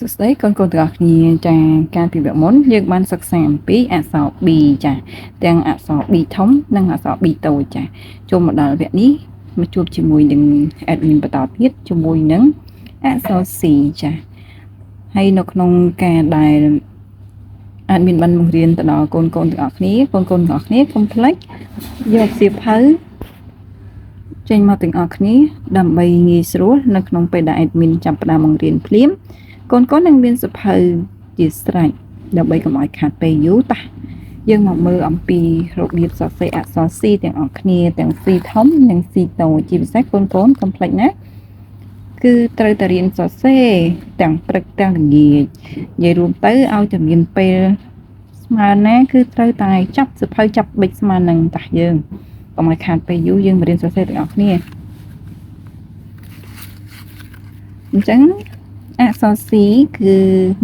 សួស្តីកូនៗទាំងអស់គ្នាចាការពីវគ្គមុនយើងបានសិក្សាអំពីអក្សរ B ចាទាំងអក្សរ B ធំនិងអក្សរ B តូចចាចូលមកដល់វគ្គនេះមកជួបជាមួយនឹង admin បន្តទៀតជាមួយនឹងអក្សរ C ចាហើយនៅក្នុងការដែល admin បានបង្រៀនទៅដល់កូនៗទាំងអស់គ្នាកូនៗទាំងអស់គ្នាកុំភ្លេចយកសៀវភៅចេញមកទាំងអស់គ្នាដើម្បីងាយស្រួលនៅក្នុងពេលដែល admin ចាប់ផ្ដើមបង្រៀនភ្លាមកូនៗនឹងមានសភៅជាស្រេចដើម្បីកុំឲ្យខាតពេលយូរតាយើងមកមើលអំពីរបៀបសរសេរអក្សរ C ទាំងអស់គ្នាទាំង C ធំនិង C តូចជាពិសេសកូនៗកុំភ្លេចណាគឺត្រូវតែរៀនសរសេរទាំងព្រឹកទាំងល្ងាចនិយាយរួមទៅឲ្យតែមានពេលស្មើណាគឺត្រូវតែចាប់សភៅចាប់បិចស្មើនឹងតាយើងកុំឲ្យខាតពេលយូរយើងមករៀនសរសេរទាំងអស់គ្នាអញ្ចឹងអក្សរ C គឺ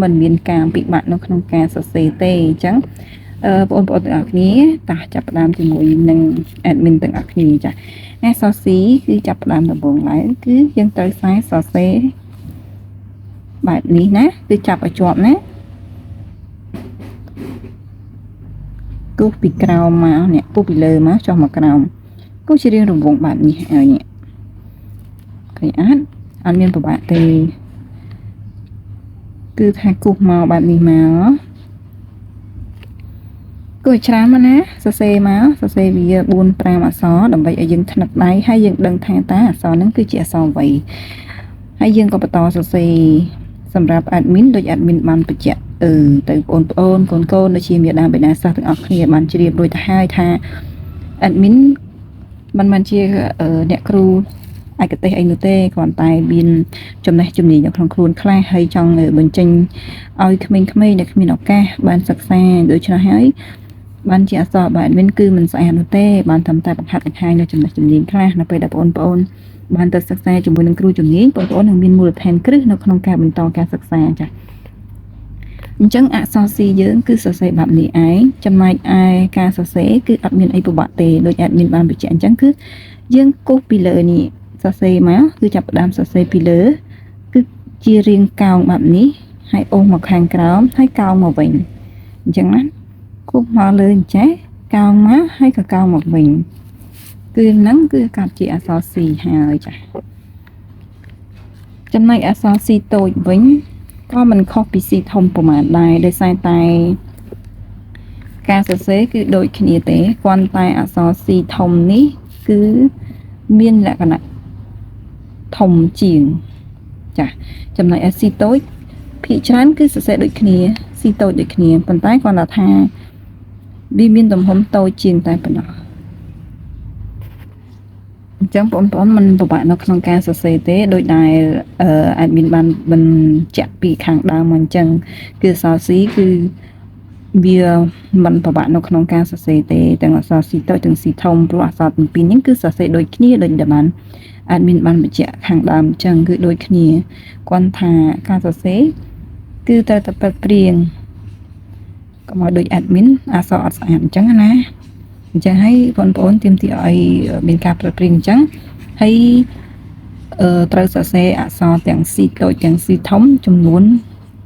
มันមានការពិបាកនៅក្នុងការសរសេរទេអញ្ចឹងបងប្អូនទាំងអស់គ្នាតោះចាប់ផ្ដើមជាមួយនឹង admin ទាំងអស់គ្នាចាអក្សរ C គឺចាប់ផ្ដើមដំបូងឡើយគឺយើងត្រូវសរសេរបែបនេះណាគឺចាប់ឲ្យជាប់ណាគូសពីក្រោមមកនេះគូសពីលើមកចុះមកក្រោមគូសជារៀងរង្វង់បែបនេះហើយនេះឃើញអត់មានពិបាកទេគឺថាគូសមកបែបនេះមកគូសច្រើនមកណាសរសេរមកសរសេរវា 4-5 អក្សរដើម្បីឲ្យយើងថ្នឹកដៃហើយយើងដឹងថាតើអក្សរហ្នឹងគឺជាអក្សរអ្វីហើយយើងក៏បន្តសរសេរសម្រាប់ admin ដូច admin បានបញ្ជាក់ទៅបងប្អូនកូនដូចជាមាតាបិតាសិស្សទាំងអស់គ្នាបានជ្រាបរួចទៅហើយថា admin មិនមែនជាអ្នកគ្រូឯកទេសអីនោះទេគ្រាន់តែមានចំណេះជំនាញនៅក្នុងខ្លួនខ្លះហើយចង់បញ្ចេញឲ្យក្មេងៗដែលគ្មានឱកាសបានសិក្សាដូច្នេះហើយបានជាអក្សរបែបadminគឺមិនស្អាតនោះទេបានត្រឹមតែបង្ហាត់បង្ហាញនៅចំណេះជំនាញខ្លះនៅពេលដែលបងប្អូនបានទៅសិក្សាជាមួយនឹងគ្រូជំនាញបងប្អូននឹងមានមូលដ្ឋានគ្រឹះនៅក្នុងការបន្តការសិក្សាចា៎អញ្ចឹងអក្សរ C យើងគឺសរសេរបែបនេះឯងចំណែកឯការសរសេរគឺអត់មានអីពិបាកទេដូច admin បានបញ្ជាក់អញ្ចឹងគឺយើងគូសពីលើនេះសរសេរមកគឺចាប់ផ្ដើមសរសេរពីលើគឺជារាងកោងបែបនេះហើយអូសមកខាងក្រោមហើយកោងមកវិញអញ្ចឹងណាគូសមកលើអញ្ចេះកោងមកហើយក៏កោងមកវិញគឺហ្នឹងគឺកាត់ជាអក្សរ C ហើយចា៎ចំណែកអក្សរ C តូចវិញក៏មិនខុសពី C ធំប្រហែលដែរដោយសារតែការសរសេរគឺដូចគ្នាទេគ្រាន់តែអក្សរ C ធំនេះគឺមានលក្ខណៈធំជាងចា៎ចំណែក C តូចភាគច្រើនគឺសរសេរដូចគ្នា C តូចដូចគ្នាប៉ុន្តែគ្រាន់តែថាវាមានទំហំតូចជាងតែប៉ុណ្ណោះអញ្ចឹងបងប្អូនមិនពិបាកនៅក្នុងការសរសេរទេដោយដែល admin បានបញ្ជាក់ពីខាងដើមមកអញ្ចឹងគឺអក្សរ C គឺវាមិនពិបាកនៅក្នុងការសរសេរទេទាំងអក្សរ C តូចទាំង C ធំព្រោះអក្សរទាំងពីរនេះគឺសរសេរដូចគ្នាដូចដែលបាន admin បានបញ្ជាក់ខាងដើមអញ្ចឹងគឺដូចគ្នាគ្រាន់ថាការសរសេរគឺត្រូវតែប្រឹកព្រៀងកុំឲ្យដូច admin អក្សរអត់ស្អាតអញ្ចឹងណាអញ្ចឹងហើយបងប្អូនទាមទារឲ្យមានការប្រឹកព្រៀងអញ្ចឹងហើយត្រូវសរសេរអក្សរទាំង C តូចទាំង C ធំចំនួន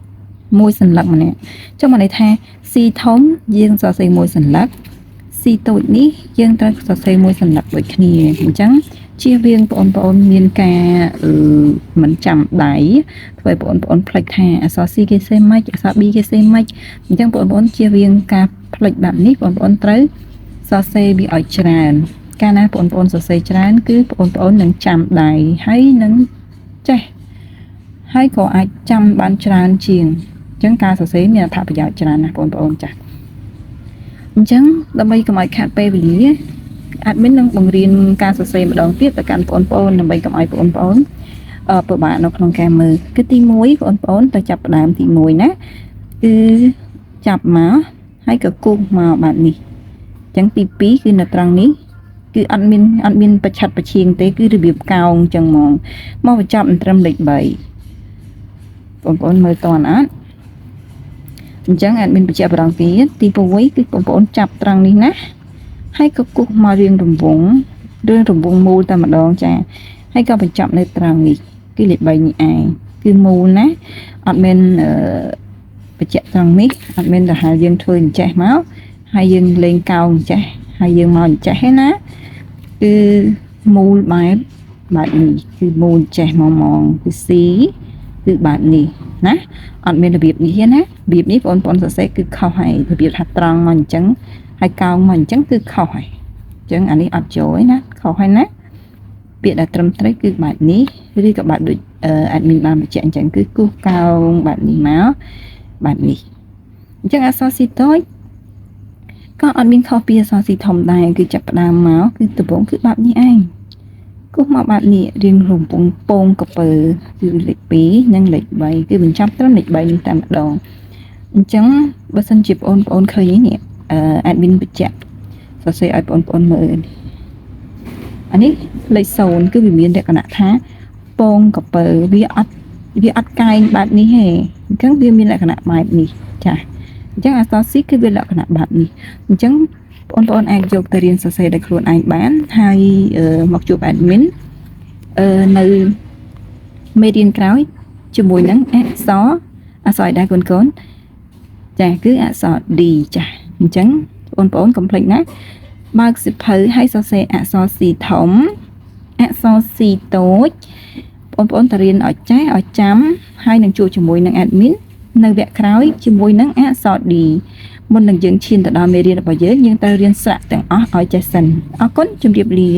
1សន្លឹកម្នាក់អញ្ចឹងមកន័យថា C ធំយើងសរសេរ1សន្លឹក C តូចនេះយើងត្រូវសរសេរ1សន្លឹកដូចគ្នាអញ្ចឹងជៀសវាងបងប្អូនមានការមិនចាំដៃធ្វើឲ្យបងប្អូនភ្លេចថាអក្សរ C គេសេម៉េចអក្សរ B គេសេម៉េចអញ្ចឹងបងប្អូនជៀសវាងការភ្លេចបែបនេះបងប្អូនត្រូវសរសេរវាឲ្យច្រើនកាលណាបងប្អូនសរសេរច្រើនគឺបងប្អូននឹងចាំដៃហើយនឹងចេះហើយក៏អាចចាំបានច្រើនជាងអញ្ចឹងការសរសេរមានអត្ថប្រយោជន៍ច្រើនណាស់បងប្អូនចា៎អញ្ចឹងដើម្បីកុំឲ្យខាតពេលវេលា admin នឹងបង្រៀនការសរសេរម្ដងទៀតទៅកាន់បងប្អូនដើម្បីកុំឲ្យបងប្អូនពិបាកនៅក្នុងការមើលគឺទី1បងប្អូនទៅចាប់ផ្ដើមទី1ណាគឺចាប់មកហើយក៏គូសមកបែបនេះអញ្ចឹងទី2គឺនៅត្រង់នេះគឺអត់មានប្រឆាត់ប្រឈៀងទេគឺរបៀបកោងអញ្ចឹងមកបញ្ចប់ត្រឹមលេខ3បងប្អូនមើលតើអត់អញ្ចឹង admin បញ្ជាក់ម្ដងទៀតទី6គឺបងប្អូនចាប់ត្រង់នេះណាហើយក៏គូសមករៀងរង្វង់មូលតែម្ដងចាហើយក៏បញ្ចប់នៅត្រង់នេះគឺលេខ3នេះឯង គឺមូលណាអត់មែនបញ្ជាក់ត្រង់នេះអត់មែនតែហៅយើងធ្វើអញ្ចេះមកហើយយើងលេងកោងអញ្ចេះហើយយើងមកអញ្ចេះណាគឺមូលបែបនេះគឺមូលអញ្ចេះមកគឺ C គឺបែបនេះណាអត់មានរបៀបនេះទេណារបៀបនេះបងប្អូនសរសេរគឺខុសហើយរបៀបថាត្រង់មកអញ្ចឹងហើយកោងមកអញ្ចឹងគឺខុសហើយអញ្ចឹងអានេះអត់ចូលទេណាខុសហើយណាពាក្យដែលត្រឹមត្រូវគឺបែបនេះឬក៏បែបដូចadmin បានបញ្ជាក់អញ្ចឹងគឺគូសកោងបែបនេះមកបែបនេះអញ្ចឹងអក្សរ C តូចក៏អត់មានខុសពីអក្សរ C ធំដែរគឺចាប់ផ្ដើមមកគឺដំបូងគឺបែបនេះឯងគូសមកបែបនេះរៀងរំពងពងកពើគឺលេខ2និងលេខ3គឺបញ្ចប់ត្រឹមលេខ3នេះតែម្ដងអញ្ចឹងបើសិនជាបងប្អូនឃើញនេះadmin បញ្ជាក់សរសេរឲ្យបងប្អូនមើលអានេះលេខ0គឺវាមានលក្ខណៈថាពងកពើវាអត់កែងបែបនេះទេអញ្ចឹងវាមានលក្ខណៈបែបនេះចាអញ្ចឹងអក្សរ C គឺវាលក្ខណៈបែបនេះអញ្ចឹងបងប្អូនអាចយកទៅរៀនសរសេរដោយខ្លួនឯងបានហើយមកជួប admin នៅមេរៀនក្រោយជាមួយនឹងអក្សរឲ្យដែរកូនចាគឺអក្សរ D ចាអញ្ចឹងបងប្អូនកុំភ្លេចណាបើកសៀវភៅឲ្យសរសេរអក្សរ C ធំអក្សរ C តូចបងប្អូនទៅរៀនឲ្យចេះឲ្យចាំហើយនឹងជួបជាមួយនឹង admin នៅវគ្គក្រោយជាមួយនឹងអក្សរ D មុននឹងយើងឈានទៅដល់មេរៀនរបស់យើងត្រូវរៀនស្រាក់ទាំងអស់ឲ្យចេះសិនអរគុណជម្រាបលា